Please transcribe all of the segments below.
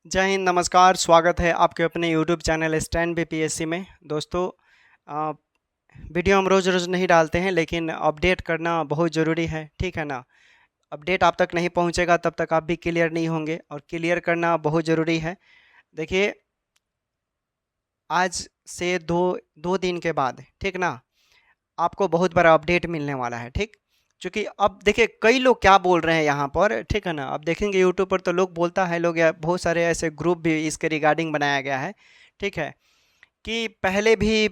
जय हिंद, नमस्कार। स्वागत है आपके अपने यूट्यूब चैनल स्टैंड बीपीएससी में। दोस्तों, अ, वीडियो हम रोज़ रोज़ नहीं डालते हैं, लेकिन अपडेट करना बहुत ज़रूरी है, ठीक है ना। अपडेट आप तक नहीं पहुंचेगा तब तक आप भी क्लियर नहीं होंगे, और क्लियर करना बहुत ज़रूरी है। देखिए, आज से दो दो दिन के बाद, ठीक ना, आपको बहुत बड़ा अपडेट मिलने वाला है, ठीक। क्योंकि अब देखिए कई लोग क्या बोल रहे हैं यहाँ पर, ठीक है ना। अब देखेंगे यूट्यूब पर तो लोग बोलता है, लोग या बहुत सारे ऐसे ग्रुप भी इसके रिगार्डिंग बनाया गया है, ठीक है, कि पहले भी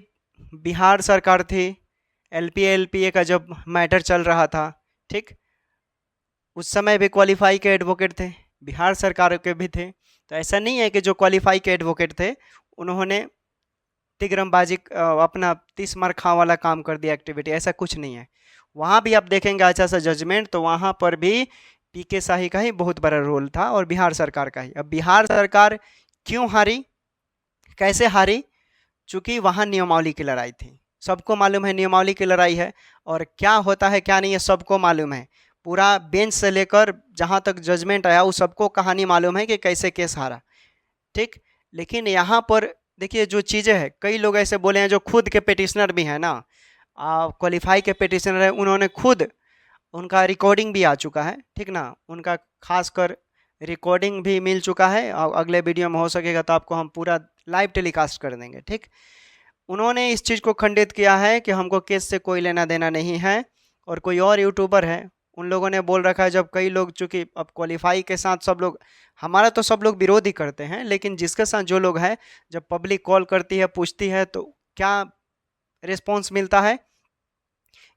बिहार सरकार थी, एलपीए एलपीए का जब मैटर चल रहा था, ठीक, उस समय भी क्वालिफाई के एडवोकेट थे, बिहार सरकार के भी थे। तो ऐसा नहीं है कि जो क्वालिफाई के एडवोकेट थे उन्होंने तिग्रमबाजी अपना 30 मार खां वाला काम कर दिया, एक्टिविटी, ऐसा कुछ नहीं है। वहाँ भी आप देखेंगे अच्छा सा जजमेंट, तो वहाँ पर भी पीके शाही का ही बहुत बड़ा रोल था, और बिहार सरकार का ही। अब बिहार सरकार क्यों हारी, कैसे हारी? चूंकि वहाँ नियमावली की लड़ाई थी। सबको मालूम है नियमावली की लड़ाई है, और क्या होता है क्या नहीं है सबको मालूम है। पूरा बेंच से लेकर जहाँ तक जजमेंट आया वो सबको कहानी मालूम है कि कैसे केस हारा, ठीक। लेकिन यहाँ पर देखिए जो चीज़ें हैं, कई लोग ऐसे बोले हैं जो खुद के पिटिशनर भी हैं ना, क्वालिफाई के पिटिशनर हैं, उन्होंने खुद, उनका रिकॉर्डिंग भी आ चुका है, ठीक ना। उनका खासकर रिकॉर्डिंग भी मिल चुका है, और अगले वीडियो में हो सकेगा तो आपको हम पूरा लाइव टेलीकास्ट कर देंगे, ठीक। उन्होंने इस चीज़ को खंडित किया है कि हमको केस से कोई लेना देना नहीं है। और कोई और यूट्यूबर है, उन लोगों ने बोल रखा है, जब कई लोग, चूंकि अब क्वालिफाई के साथ सब लोग, हमारा तो सब लोग विरोध ही करते हैं, लेकिन जिसके साथ जो लोग हैं, जब पब्लिक कॉल करती है पूछती है तो क्या रिस्पॉन्स मिलता है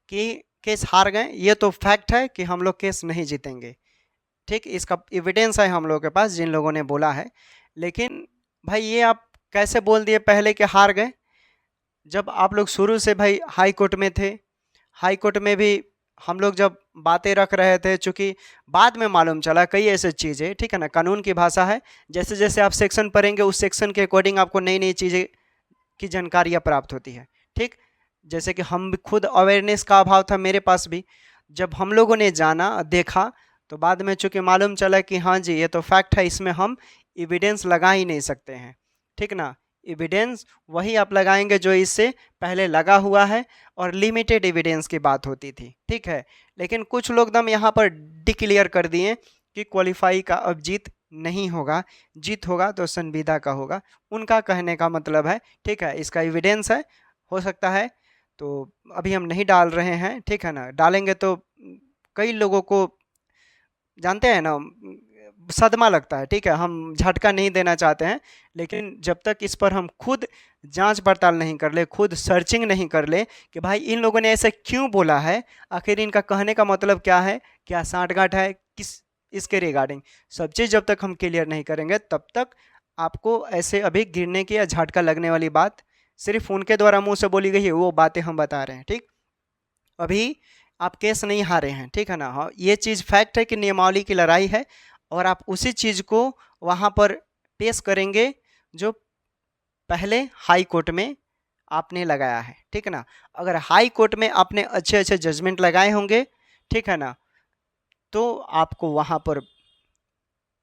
कि केस हार गए। ये तो फैक्ट है कि हम लोग केस नहीं जीतेंगे, ठीक। इसका एविडेंस है हम लोगों के पास, जिन लोगों ने बोला है। लेकिन भाई ये आप कैसे बोल दिए पहले कि हार गए, जब आप लोग शुरू से भाई हाई कोर्ट में थे। हाई कोर्ट में भी हम लोग जब बातें रख रहे थे, चूंकि बाद में मालूम चला कई ऐसे चीज़ें, ठीक है ना, कानून की भाषा है, जैसे जैसे आप सेक्शन पढ़ेंगे उस सेक्शन के अकॉर्डिंग आपको नई नई चीज़ें की जानकारियाँ प्राप्त होती है, ठीक। जैसे कि हम भी खुद अवेयरनेस का अभाव था मेरे पास भी, जब हम लोगों ने जाना देखा, तो बाद में चूंकि मालूम चला कि हाँ जी ये तो फैक्ट है, इसमें हम एविडेंस लगा ही नहीं सकते हैं, ठीक ना। एविडेंस वही आप लगाएंगे जो इससे पहले लगा हुआ है, और लिमिटेड एविडेंस की बात होती थी, ठीक है। लेकिन कुछ लोग दम यहाँ पर डिक्लेयर कर दिए कि क्वालिफाई का अब जीत नहीं होगा, जीत होगा तो संविदा का होगा। उनका कहने का मतलब है, ठीक है, इसका एविडेंस है, हो सकता है। तो अभी हम नहीं डाल रहे हैं, ठीक है ना। डालेंगे तो कई लोगों को, जानते हैं ना, सदमा लगता है, ठीक है, हम झटका नहीं देना चाहते हैं। लेकिन जब तक इस पर हम खुद जांच पड़ताल नहीं कर ले, खुद सर्चिंग नहीं कर ले कि भाई इन लोगों ने ऐसे क्यों बोला है, आखिर इनका कहने का मतलब क्या है, क्या साठगांठ है किस इसके रिगार्डिंग, सब चीज़ जब तक हम क्लियर नहीं करेंगे तब तक आपको ऐसे अभी गिरने की या झटका लगने वाली बात सिर्फ उनके द्वारा मुंह से बोली गई है, वो बातें हम बता रहे हैं, ठीक। अभी आप केस नहीं हारे हैं, ठीक है ना। हाँ, ये चीज़ फैक्ट है कि नियमावली की लड़ाई है, और आप उसी चीज़ को वहाँ पर पेश करेंगे जो पहले हाई कोर्ट में आपने लगाया है, ठीक है ना। अगर हाई कोर्ट में आपने अच्छे अच्छे जजमेंट लगाए होंगे, ठीक है ना, तो आपको वहाँ पर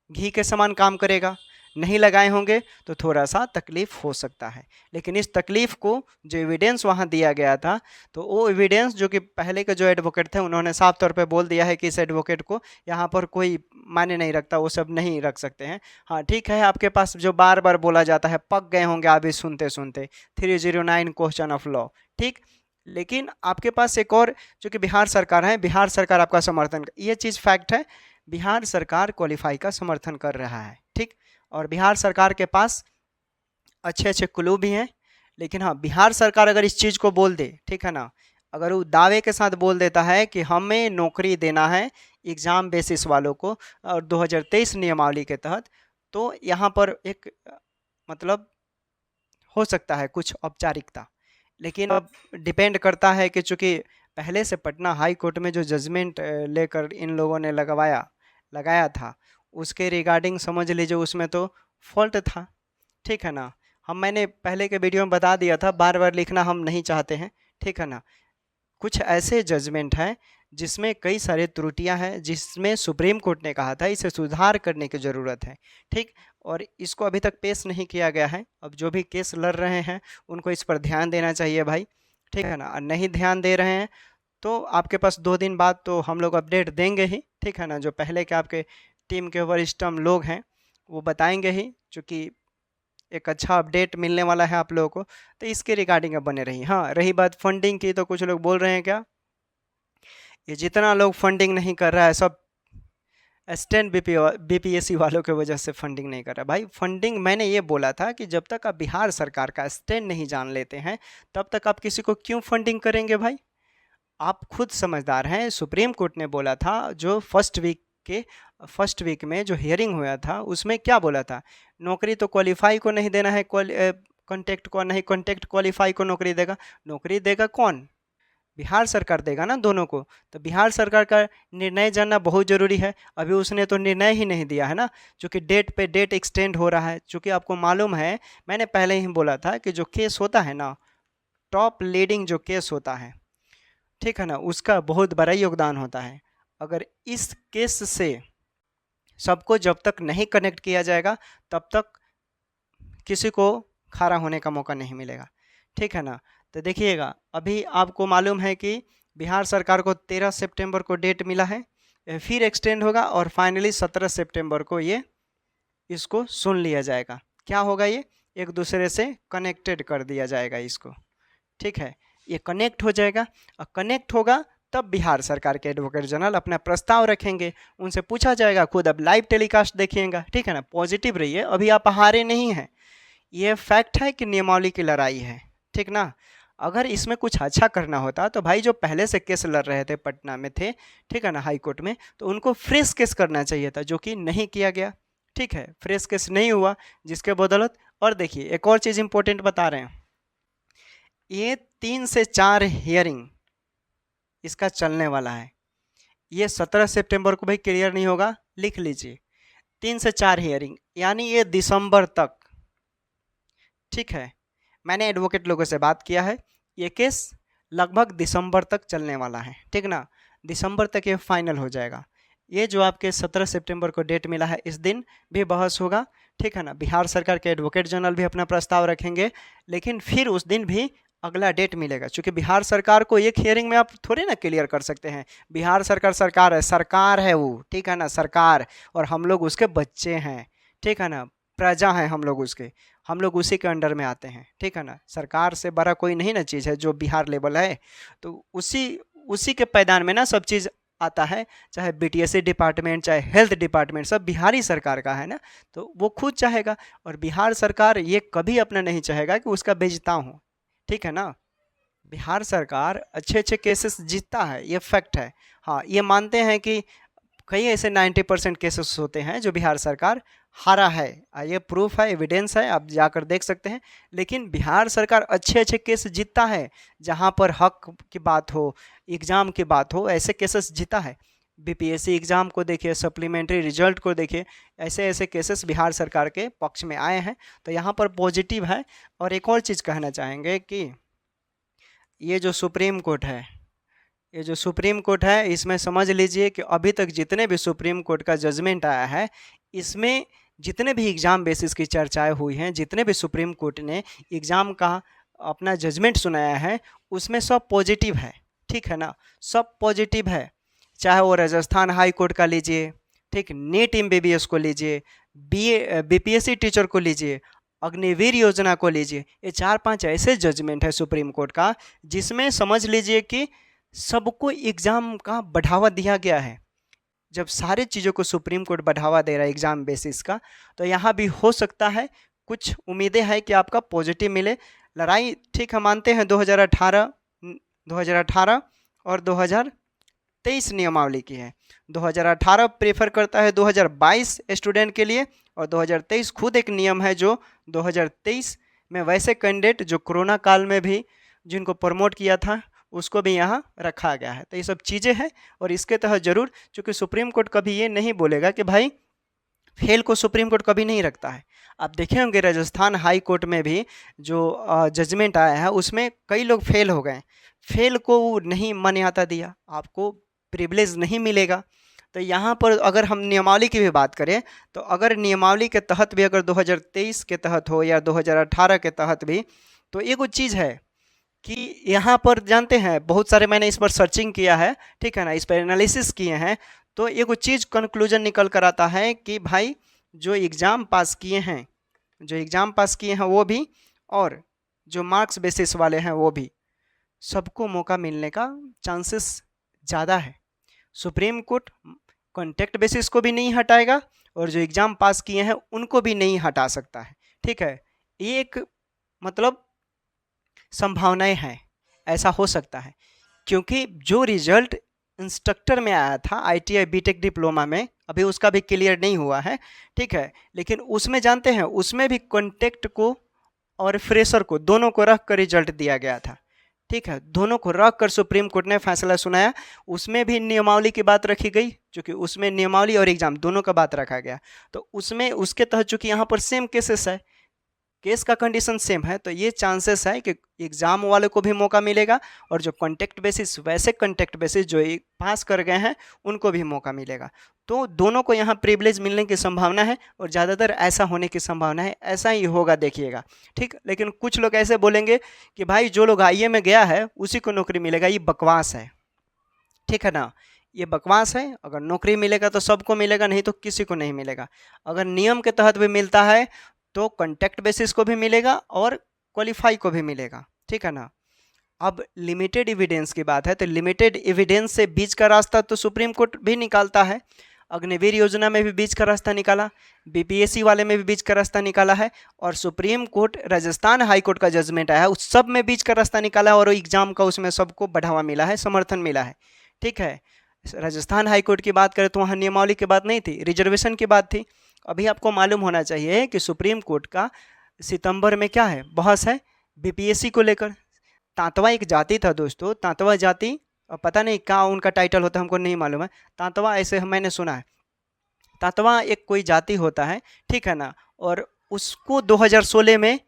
घी के समान काम करेगा। नहीं लगाए होंगे तो थोड़ा सा तकलीफ हो सकता है। लेकिन इस तकलीफ को जो एविडेंस वहाँ दिया गया था, तो वो एविडेंस जो कि पहले के जो एडवोकेट थे उन्होंने साफ तौर पे बोल दिया है कि इस एडवोकेट को यहाँ पर कोई मायने नहीं रखता, वो सब नहीं रख सकते हैं। हाँ ठीक है, आपके पास जो बार बार बोला जाता है, पक गए होंगे अभी सुनते सुनते, 309 क्वेश्चन ऑफ लॉ, ठीक। लेकिन आपके पास एक और, जो कि बिहार सरकार है, बिहार सरकार आपका समर्थन, ये चीज़ फैक्ट है, बिहार सरकार क्वालिफाई का समर्थन कर रहा है, ठीक। और बिहार सरकार के पास अच्छे अच्छे क्लू भी हैं। लेकिन हाँ, बिहार सरकार अगर इस चीज़ को बोल दे, ठीक है ना, अगर वो दावे के साथ बोल देता है कि हमें नौकरी देना है एग्ज़ाम बेसिस वालों को, और 2023 नियमावली के तहत, तो यहाँ पर एक मतलब हो सकता है कुछ औपचारिकता। लेकिन अब डिपेंड करता है कि चूंकि पहले से पटना हाई कोर्ट में जो जजमेंट लेकर इन लोगों ने लगाया था, उसके रिगार्डिंग समझ लीजिए उसमें तो फॉल्ट था, ठीक है ना। मैंने पहले के वीडियो में बता दिया था, बार बार लिखना हम नहीं चाहते हैं, ठीक है ना। कुछ ऐसे जजमेंट हैं जिसमें कई सारे त्रुटियां हैं, जिसमें सुप्रीम कोर्ट ने कहा था इसे सुधार करने की ज़रूरत है। ठीक, और इसको अभी तक पेश नहीं किया गया है। अब जो भी केस लड़ रहे हैं उनको इस पर ध्यान देना चाहिए भाई, ठीक है ना। और नहीं ध्यान दे रहे हैं तो आपके पास 2 दिन बाद तो हम लोग अपडेट देंगे ही, ठीक है ना। जो पहले के आपके टीम के वरिष्ठतम लोग हैं वो बताएंगे ही, चूँकि एक अच्छा अपडेट मिलने वाला है आप लोगों को। तो इसके रिगार्डिंग अब बने रही। हाँ, रही बात फंडिंग की, तो कुछ लोग बोल रहे हैं क्या ये जितना लोग फंडिंग नहीं कर रहा है सब स्टैंड बीपीएससी वालों की वजह से फंडिंग नहीं कर रहा। भाई फंडिंग मैंने ये बोला था कि जब तक आप बिहार सरकार का स्टैंड नहीं जान लेते हैं तब तक आप किसी को क्यों फंडिंग करेंगे भाई। आप खुद समझदार हैं। सुप्रीम कोर्ट ने बोला था जो फर्स्ट वीक में जो हियरिंग हुआ था उसमें क्या बोला था, नौकरी तो क्वालिफाई को नहीं देना है, कॉन्टेक्ट को नहीं, कॉन्टेक्ट क्वालिफाई को नौकरी देगा। नौकरी देगा कौन, बिहार सरकार देगा ना दोनों को। तो बिहार सरकार का निर्णय जानना बहुत ज़रूरी है। अभी उसने तो निर्णय ही नहीं दिया है ना, क्योंकि डेट पे डेट एक्सटेंड हो रहा है। चूँकि आपको मालूम है, मैंने पहले ही बोला था कि जो केस होता है ना, टॉप लीडिंग जो केस होता है, ठीक है ना, उसका बहुत बड़ा योगदान होता है। अगर इस केस से सबको जब तक नहीं कनेक्ट किया जाएगा तब तक किसी को खड़ा होने का मौका नहीं मिलेगा, ठीक है ना। तो देखिएगा, अभी आपको मालूम है कि बिहार सरकार को 13 सितंबर को डेट मिला है, फिर एक्सटेंड होगा और फाइनली 17 सितंबर को ये इसको सुन लिया जाएगा। क्या होगा, ये एक दूसरे से कनेक्टेड कर दिया जाएगा इसको, ठीक है। ये कनेक्ट हो जाएगा और कनेक्ट होगा तब बिहार सरकार के एडवोकेट जनरल अपना प्रस्ताव रखेंगे, उनसे पूछा जाएगा। खुद अब लाइव टेलीकास्ट देखिएगा, ठीक है ना। पॉजिटिव रहिए, अभी आप हारे नहीं हैं। ये फैक्ट है कि नियमावली की लड़ाई है, ठीक ना। अगर इसमें कुछ अच्छा करना होता तो भाई जो पहले से केस लड़ रहे थे पटना में थे, ठीक है ना, हाई कोर्ट में, तो उनको फ्रेश केस करना चाहिए था, जो कि नहीं किया गया, ठीक है। फ्रेश केस नहीं हुआ, जिसके बदौलत। और देखिए एक और चीज़ इंपॉर्टेंट बता रहे हैं, ये 3 से 4 हियरिंग इसका चलने वाला है। ये 17 सितंबर को भाई क्लियर नहीं होगा, लिख लीजिए। 3 से 4 हियरिंग यानी ये दिसंबर तक, ठीक है। मैंने एडवोकेट लोगों से बात किया है, ये केस लगभग दिसंबर तक चलने वाला है, ठीक ना। दिसंबर तक ये फाइनल हो जाएगा। ये जो आपके 17 सितंबर को डेट मिला है, इस दिन भी बहस होगा, ठीक है ना। बिहार सरकार के एडवोकेट जनरल भी अपना प्रस्ताव रखेंगे, लेकिन फिर उस दिन भी अगला डेट मिलेगा। क्योंकि बिहार सरकार को एक हियरिंग में आप थोड़े ना क्लियर कर सकते हैं। बिहार सरकार सरकार है वो, ठीक है ना, सरकार। और हम लोग उसके बच्चे हैं, ठीक है ना, प्रजा हैं हम लोग उसके, हम लोग उसी के अंडर में आते हैं, ठीक है ना। सरकार से बड़ा कोई नहीं ना चीज़ है जो बिहार लेवल है। तो उसी के पैदान में ना सब चीज़ आता है, चाहे बीटीएससी डिपार्टमेंट, चाहे हेल्थ डिपार्टमेंट, सब बिहारी सरकार का है ना। तो वो खुद चाहेगा, और बिहार सरकार ये कभी अपना नहीं चाहेगा कि उसका बेइज्जती हो, ठीक है ना। बिहार सरकार अच्छे अच्छे केसेस जीतता है, ये फैक्ट है। हाँ, ये मानते हैं कि कई ऐसे 90% केसेस होते हैं जो बिहार सरकार हारा है, ये प्रूफ है, एविडेंस है, आप जाकर देख सकते हैं। लेकिन बिहार सरकार अच्छे अच्छे केस जीतता है, जहाँ पर हक की बात हो, एग्ज़ाम की बात हो, ऐसे केसेस जीता है। बीपीएससी एग्ज़ाम को देखिए, सप्लीमेंट्री रिजल्ट को देखिए, ऐसे ऐसे केसेस बिहार सरकार के पक्ष में आए हैं। तो यहाँ पर पॉजिटिव है। और एक और चीज़ कहना चाहेंगे कि ये जो सुप्रीम कोर्ट है, इसमें समझ लीजिए कि अभी तक जितने भी सुप्रीम कोर्ट का जजमेंट आया है, इसमें जितने भी एग्ज़ाम बेसिस की चर्चाएं हुई हैं, जितने भी सुप्रीम कोर्ट ने एग्ज़ाम का अपना जजमेंट सुनाया है, उसमें सब पॉजिटिव है, ठीक है ना, सब पॉजिटिव है। चाहे वो राजस्थान हाई कोर्ट का लीजिए, ठीक, नीट एमबीबीएस को लीजिए, बीपीएससी टीचर को लीजिए, अग्निवीर योजना को लीजिए, ये 4-5 ऐसे जजमेंट है सुप्रीम कोर्ट का जिसमें समझ लीजिए कि सबको एग्ज़ाम का बढ़ावा दिया गया है। जब सारे चीज़ों को सुप्रीम कोर्ट बढ़ावा दे रहा है एग्ज़ाम बेसिस का, तो यहाँ भी हो सकता है, कुछ उम्मीदें हैं कि आपका पॉजिटिव मिले। लड़ाई ठीक है, मानते हैं 2018 और 2023 नियमावली की है। 2018 प्रेफर करता है 2022 स्टूडेंट के लिए, और 2023 खुद एक नियम है जो 2023 में वैसे कैंडिडेट जो कोरोना काल में भी जिनको प्रमोट किया था उसको भी यहाँ रखा गया है। तो ये सब चीज़ें हैं, और इसके तहत ज़रूर, चूँकि सुप्रीम कोर्ट कभी ये नहीं बोलेगा कि भाई फेल को सुप्रीम कोर्ट कभी नहीं रखता है। आप देखे होंगे राजस्थान हाई कोर्ट में भी जो जजमेंट आया है उसमें कई लोग फेल हो गए, फेल को नहीं मान्यता दिया। आपको प्रिविलेज नहीं मिलेगा। तो यहाँ पर अगर हम नियमावली की भी बात करें तो अगर नियमावली के तहत भी अगर 2023 के तहत हो या 2018 के तहत भी, तो एक चीज़ है कि यहाँ पर जानते हैं बहुत सारे, मैंने इस पर सर्चिंग किया है, ठीक है ना, इस पर एनालिसिस किए हैं, तो एक चीज़ कंक्लूजन निकल कर आता है कि भाई जो एग्ज़ाम पास किए हैं, जो एग्ज़ाम पास किए हैं वो भी, और जो मार्क्स बेसिस वाले हैं वो भी, सबको मौका मिलने का चांसेस ज़्यादा है। सुप्रीम कोर्ट कॉन्टैक्ट बेसिस को भी नहीं हटाएगा और जो एग्ज़ाम पास किए हैं उनको भी नहीं हटा सकता है, ठीक है। ये एक मतलब संभावनाएं हैं, ऐसा हो सकता है, क्योंकि जो रिजल्ट इंस्ट्रक्टर में आया था ITI बीटेक डिप्लोमा में, अभी उसका भी क्लियर नहीं हुआ है, ठीक है, लेकिन उसमें जानते हैं उसमें भी कॉन्टैक्ट को और फ्रेशर को दोनों को रख कर रिजल्ट दिया गया था, ठीक है, दोनों को रख कर सुप्रीम कोर्ट ने फैसला सुनाया। उसमें भी नियमावली की बात रखी गई, क्योंकि उसमें नियमावली और एग्जाम दोनों का बात रखा गया, तो उसमें उसके तहत चूंकि यहाँ पर सेम केसेस है, केस का कंडीशन सेम है, तो ये चांसेस है कि एग्ज़ाम वाले को भी मौका मिलेगा और जो कॉन्टैक्ट बेसिस, वैसे कॉन्टैक्ट बेसिस जो पास कर गए हैं उनको भी मौका मिलेगा। तो दोनों को यहाँ प्रिविलेज मिलने की संभावना है और ज़्यादातर ऐसा होने की संभावना है, ऐसा ही होगा देखिएगा, ठीक। लेकिन कुछ लोग ऐसे बोलेंगे कि भाई जो लोग IAM में गया है उसी को नौकरी मिलेगा, ये बकवास है, ठीक है ना, ये बकवास है। अगर नौकरी मिलेगा तो सबको मिलेगा, नहीं तो किसी को नहीं मिलेगा। अगर नियम के तहत भी मिलता है तो कॉन्टैक्ट बेसिस को भी मिलेगा और क्वालिफाई को भी मिलेगा, ठीक है ना। अब लिमिटेड एविडेंस की बात है, तो लिमिटेड एविडेंस से बीच का रास्ता तो सुप्रीम कोर्ट भी निकालता है। अग्निवीर योजना में भी बीच का रास्ता निकाला, BPSC वाले में भी बीच का रास्ता निकाला है, और supreme court Rajasthan high court का जजमेंट आया है उस सब में बीच का रास्ता निकाला, और एग्जाम का उसमें सबको बढ़ावा मिला है, समर्थन मिला है, ठीक है। राजस्थान हाई कोर्ट की बात करें तो वहाँ नियमावली की बात नहीं थी, रिजर्वेशन की बात थी। अभी आपको मालूम होना चाहिए कि सुप्रीम कोर्ट का सितंबर में क्या है, बहस है BPSC को लेकर। तांतवा एक जाति था दोस्तों, तांतवा जाति, पता नहीं क्या उनका टाइटल होता है, हमको नहीं मालूम है, तांतवा ऐसे मैंने सुना है। तांतवा एक कोई जाति होता है, ठीक है ना, और उसको 2016 में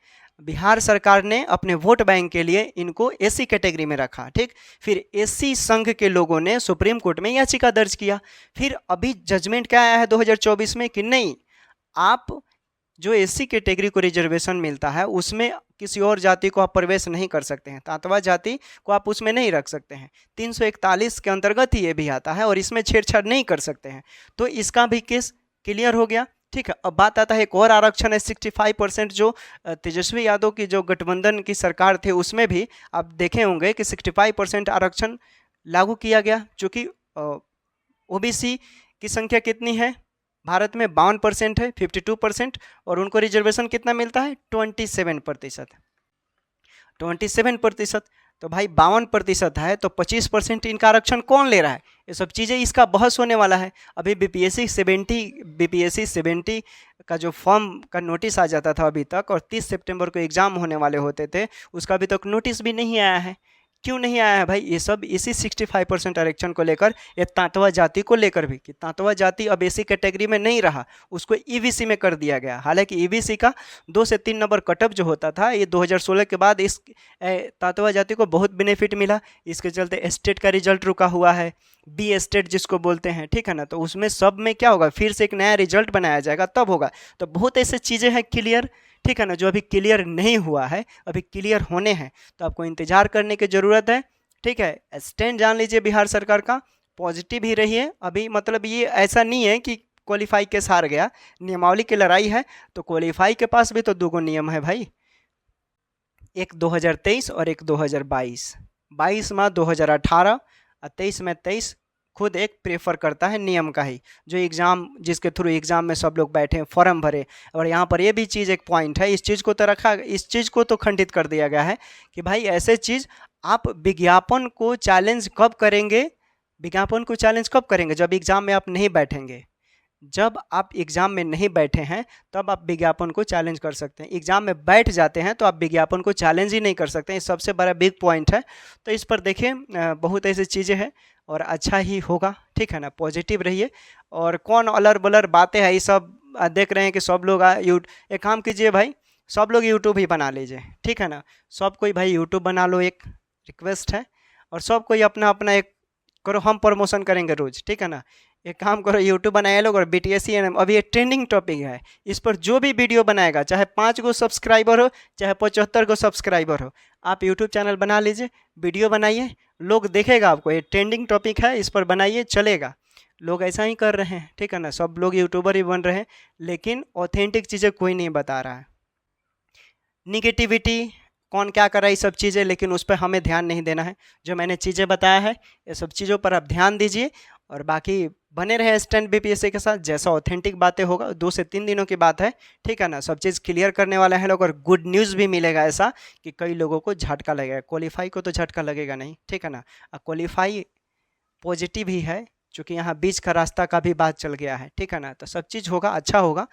बिहार सरकार ने अपने वोट बैंक के लिए इनको SC कैटेगरी में रखा, ठीक। फिर SC संघ के लोगों ने सुप्रीम कोर्ट में याचिका दर्ज किया। फिर अभी जजमेंट क्या आया है 2024 में कि नहीं, आप जो SC कैटेगरी को रिजर्वेशन मिलता है उसमें किसी और जाति को आप प्रवेश नहीं कर सकते हैं, तांतवा जाति को आप उसमें नहीं रख सकते हैं। 341 के अंतर्गत ही ये भी आता है और इसमें छेड़छाड़ नहीं कर सकते हैं। तो इसका भी केस क्लियर हो गया, ठीक है। अब बात आता है एक और आरक्षण है 65%, जो तेजस्वी यादव की जो गठबंधन की सरकार थी उसमें भी आप देखे होंगे कि 65% आरक्षण लागू किया गया, चूँकि OBC की संख्या कितनी है भारत में, 52% है, 52%, और उनको रिजर्वेशन कितना मिलता है 27%, 27%। तो भाई 52% है तो 25% इनका आरक्षण कौन ले रहा है, ये सब चीज़ें इसका बहस होने वाला है। अभी BPSC 70 का जो फॉर्म का नोटिस आ जाता था अभी तक, और 30 सितंबर को एग्ज़ाम होने वाले होते थे, उसका अभी तक नोटिस भी नहीं आया है। क्यों नहीं आया है भाई, ये सब इसी 65% आरक्षण को लेकर, ये तांतवा जाति को लेकर भी, कि तांतवा जाति अब SC कैटेगरी में नहीं रहा, उसको EBC में कर दिया गया। हालांकि EBC का 2 से 3 नंबर कटअप जो होता था, ये 2016 के बाद इस तांतवा जाति को बहुत बेनिफिट मिला, इसके चलते स्टेट का रिजल्ट रुका हुआ है, B स्टेट जिसको बोलते हैं, ठीक है ना। तो उसमें सब में क्या होगा, फिर से एक नया रिजल्ट बनाया जाएगा तब होगा। तो बहुत ऐसे चीज़ें हैं क्लियर, ठीक है ना, जो अभी क्लियर नहीं हुआ है, अभी क्लियर होने हैं, तो आपको इंतजार करने की ज़रूरत है, ठीक है। स्टैंड जान लीजिए बिहार सरकार का, पॉजिटिव ही रहिए। अभी मतलब ये ऐसा नहीं है कि क्वालिफाई केस हार गया, नियमावली की लड़ाई है, तो क्वालिफाई के पास भी तो 2 नियम है भाई, एक 2023 और एक 2022। 22 में 2018 और 23 में 23 खुद एक प्रेफर करता है नियम का ही, जो एग्ज़ाम जिसके थ्रू एग्ज़ाम में सब लोग बैठे फॉर्म भरे। और यहाँ पर ये भी चीज़ एक पॉइंट है, इस चीज़ को तो रखा, इस चीज़ को तो खंडित कर दिया गया है कि भाई ऐसे चीज़ आप विज्ञापन को चैलेंज कब करेंगे, विज्ञापन को चैलेंज कब करेंगे, जब एग्ज़ाम में आप नहीं बैठेंगे। जब आप एग्ज़ाम में नहीं बैठे हैं तब आप विज्ञापन को चैलेंज कर सकते हैं, एग्ज़ाम में बैठ जाते हैं तो आप विज्ञापन को चैलेंज ही नहीं कर सकते हैं। ये सबसे बड़ा बिग पॉइंट है। तो इस पर देखिए बहुत ऐसी चीज़ें हैं और अच्छा ही होगा, ठीक है ना, पॉजिटिव रहिए। और कौन अलर बलर बातें हैं ये सब देख रहे हैं कि सब लोग एक काम कीजिए भाई, सब लोग यूट्यूब ही बना लीजिए, ठीक है ना, सब कोई भाई यूट्यूब बना लो, एक रिक्वेस्ट है। और सब कोई अपना अपना एक करो, हम प्रमोशन करेंगे रोज, ठीक है ना। एक काम करो, यूट्यूब बनाए लोग और BTSC अभी ये ट्रेंडिंग टॉपिक है, इस पर जो भी वीडियो बनाएगा, चाहे 5 गो सब्सक्राइबर हो चाहे 75 गो सब्सक्राइबर हो, आप यूट्यूब चैनल बना लीजिए, वीडियो बनाइए, लोग देखेगा आपको, ये ट्रेंडिंग टॉपिक है, इस पर बनाइए, चलेगा। लोग ऐसा ही कर रहे हैं, ठीक है ना, सब लोग यूट्यूबर ही बन रहे हैं, लेकिन ऑथेंटिक चीज़ें कोई नहीं बता रहा है। निगेटिविटी कौन क्या कर रहा है, ये सब चीज़ें, लेकिन उस पर हमें ध्यान नहीं देना है। जो मैंने चीज़ें बताया है, ये सब चीज़ों पर आप ध्यान दीजिए, और बाकी बने रहे स्टैंड BPSC के साथ। जैसा ऑथेंटिक बातें होगा, 2 से 3 दिनों की बात है, ठीक है ना, सब चीज़ क्लियर करने वाला है लोग, और गुड न्यूज़ भी मिलेगा ऐसा कि कई लोगों को झटका लगेगा। क्वालिफाई को तो झटका लगेगा नहीं, ठीक है ना, क्वालिफाई पॉजिटिव ही है, चूँकि यहाँ बीच का रास्ता का भी बात चल गया है, ठीक है ना, तो सब चीज़ होगा, अच्छा होगा,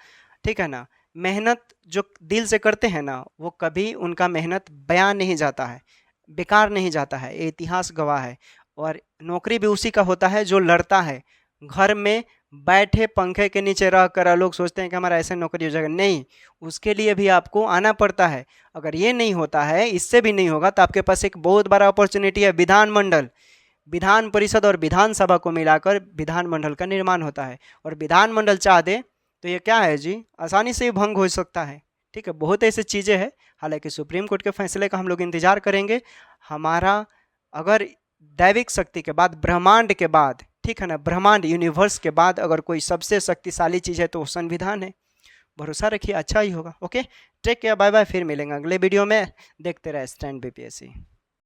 ठीक है ना। मेहनत जो दिल से करते हैं ना, वो कभी उनका मेहनत बयां नहीं जाता है, बेकार नहीं जाता है, ये इतिहास गवाह है। और नौकरी भी उसी का होता है जो लड़ता है। घर में बैठे पंखे के नीचे रह कर लोग सोचते हैं कि हमारा ऐसे नौकरी हो जाएगा, नहीं, उसके लिए भी आपको आना पड़ता है। अगर ये नहीं होता है, इससे भी नहीं होगा, तो आपके पास एक बहुत बड़ा अपॉर्चुनिटी है, विधानमंडल। विधान परिषद और विधानसभा को मिलाकर विधानमंडल का निर्माण होता है, और विधानमंडल चाह दे तो ये क्या है जी, आसानी से ही भंग हो सकता है, ठीक है। बहुत ऐसी चीज़ें हैं, हालांकि सुप्रीम कोर्ट के फैसले का हम लोग इंतजार करेंगे। हमारा अगर दैविक शक्ति के बाद, ब्रह्मांड के बाद, ठीक है ना, ब्रह्मांड यूनिवर्स के बाद अगर कोई सबसे शक्तिशाली चीज़ है तो वो संविधान है। भरोसा रखिए, अच्छा ही होगा। Okay, take care, bye bye, फिर मिलेंगे अगले वीडियो में। देखते रहे स्टैंड BPSC।